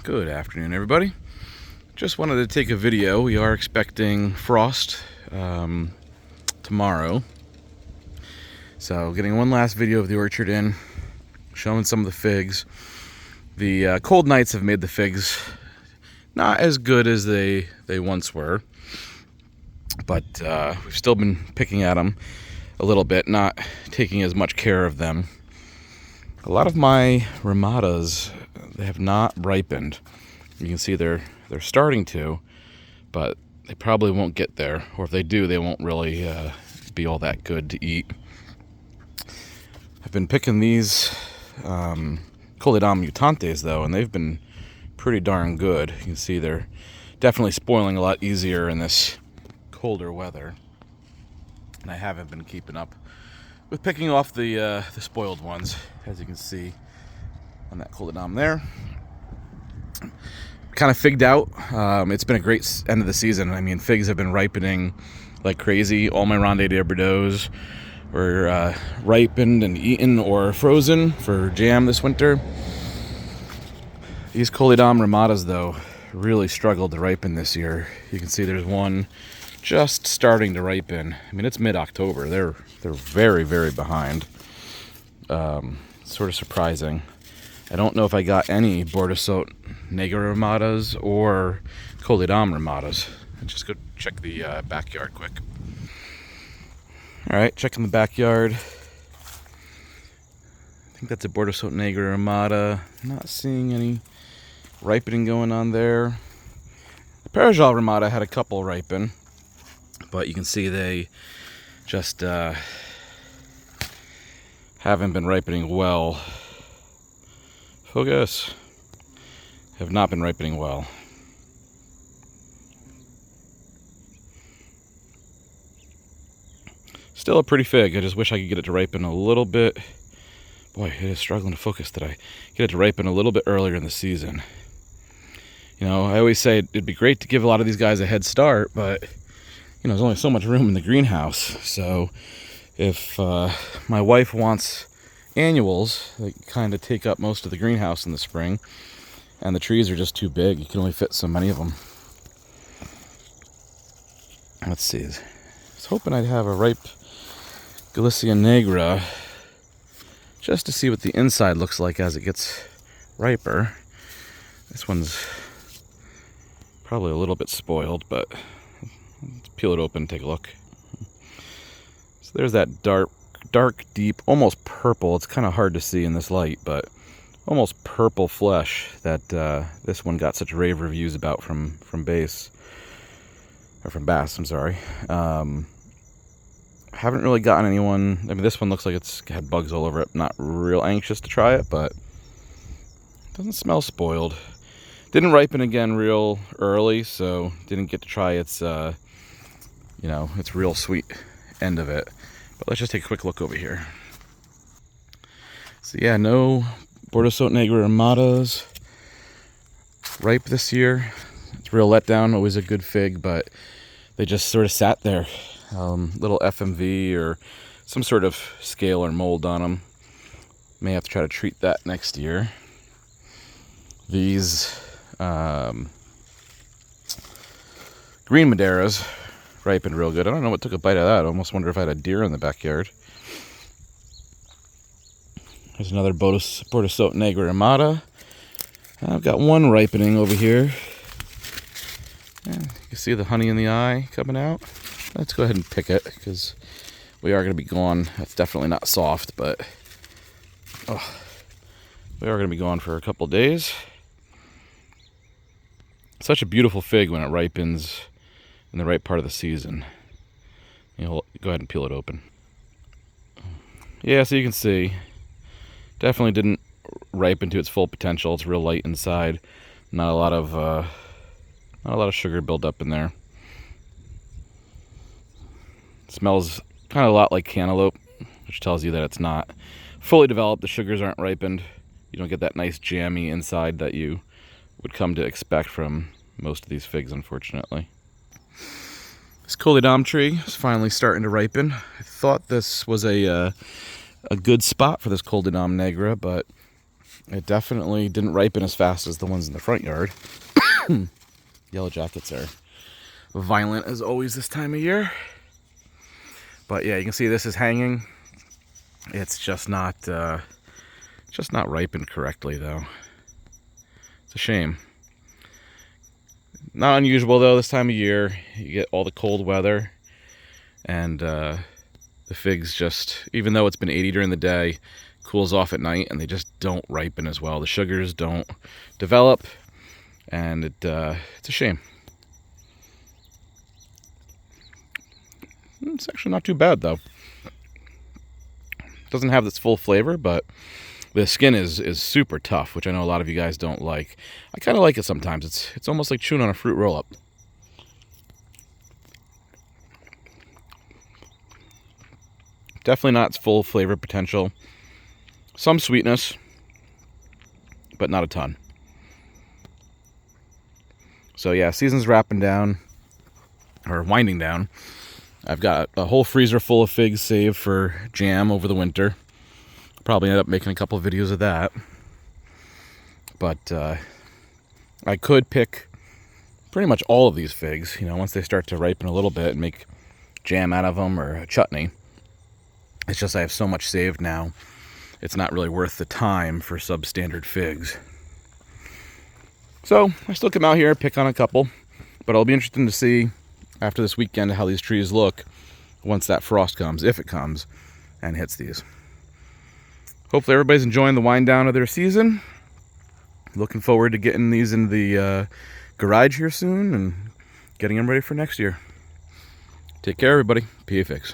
Good afternoon, everybody. Just wanted to take a video. We are expecting frost tomorrow. So getting one last video of the orchard in, showing some of the figs. The cold nights have made the figs not as good as they once were. But we've still been picking at them a little bit, not taking as much care of them. A lot of my ramadas, they have not ripened. You can see they're starting to, but they probably won't get there, or if they do, they won't really be all that good to eat. I've been picking these Coleodon mutantes though, and they've been pretty darn good. You can see they're definitely spoiling a lot easier in this colder weather, and I haven't been keeping up with picking off the spoiled ones, as you can see on that Coleodon there. Kind of figged out. It's been a great end of the season. I mean, figs have been ripening like crazy. All my Ronde de Bordeaux were ripened and eaten or frozen for jam this winter. These Coleodon ramadas, though, really struggled to ripen this year. You can see there's one just starting to ripen. I mean, it's mid-October. They're very, very behind. Sort of surprising. I don't know if I got any Bordeaux Negra ramadas or Coleodon ramadas. Let's just go check the backyard quick. All right, checking the backyard. I think that's a Bordeaux Negra ramada. Not seeing any ripening going on there. The Parajal ramada had a couple ripen, but you can see they just haven't been ripening well. Focus. Have not been ripening well. Still a pretty fig. I just wish I could get it to ripen a little bit. Boy, it is struggling to focus today. Get it to ripen a little bit earlier in the season. You know, I always say it'd be great to give a lot of these guys a head start, but you know, there's only so much room in the greenhouse. So if my wife wants annuals, they kind of take up most of the greenhouse in the spring, and the trees are just too big. You can only fit so many of them. Let's see. I was hoping I'd have a ripe Galicia Negra just to see what the inside looks like as it gets riper. This one's probably a little bit spoiled, but let's peel it open and take a look. So there's that dark, deep, almost purple. It's kind of hard to see in this light, but almost purple flesh that this one got such rave reviews about from Bass. I'm sorry. Haven't really gotten anyone. I mean, this one looks like it's had bugs all over it. Not real anxious to try it, but it doesn't smell spoiled. Didn't ripen again real early, so didn't get to try its its real sweet end of it. But let's just take a quick look over here. So yeah, no Bordeaux Negra ramadas ripe this year. It's a real letdown. Always a good fig, but they just sort of sat there. Little FMV or some sort of scale or mold on them. May have to try to treat that next year. These green Madeiras ripened real good. I don't know what took a bite of that. I almost wonder if I had a deer in the backyard. There's another Bordeaux Negra ramada. I've got one ripening over here. Yeah, you can see the honey in the eye coming out. Let's go ahead and pick it because we are going to be gone. That's definitely not soft, but we are going to be gone for a couple days. Such a beautiful fig when it ripens in the right part of the season. Go ahead and peel it open. Yeah, so you can see, definitely didn't ripen to its full potential. It's real light inside. Not a lot of sugar buildup in there. It smells kind of a lot like cantaloupe, which tells you that it's not fully developed. The sugars aren't ripened. You don't get that nice jammy inside that you would come to expect from most of these figs, unfortunately. This Coleodon tree is finally starting to ripen. I thought this was a good spot for this Coleodon Negra, but It definitely didn't ripen as fast as the ones in the front yard. Yellow jackets are violent as always this time of year. But yeah, you can see this is hanging. It's just not ripened correctly though. It's a shame. Not unusual though this time of year. You get all the cold weather, and the figs just, even though it's been 80 during the day, cools off at night, and they just don't ripen as well. The sugars don't develop, and it's a shame. It's actually not too bad though. Doesn't have this full flavor, but the skin is super tough, which I know a lot of you guys don't like. I kind of like it sometimes. It's almost like chewing on a fruit roll-up. Definitely not its full flavor potential. Some sweetness, but not a ton. So yeah, season's wrapping down, or winding down. I've got a whole freezer full of figs saved for jam over the winter. Probably end up making a couple of videos of that. But I could pick pretty much all of these figs, you know, once they start to ripen a little bit, and make jam out of them or a chutney. It's just I have so much saved now, it's not really worth the time for substandard figs. So I still come out here, pick on a couple, but it'll be interesting to see after this weekend how these trees look once that frost comes, if it comes, and hits these. Hopefully everybody's enjoying the wind down of their season. Looking forward to getting these in the garage here soon and getting them ready for next year. Take care, everybody. PA Figs.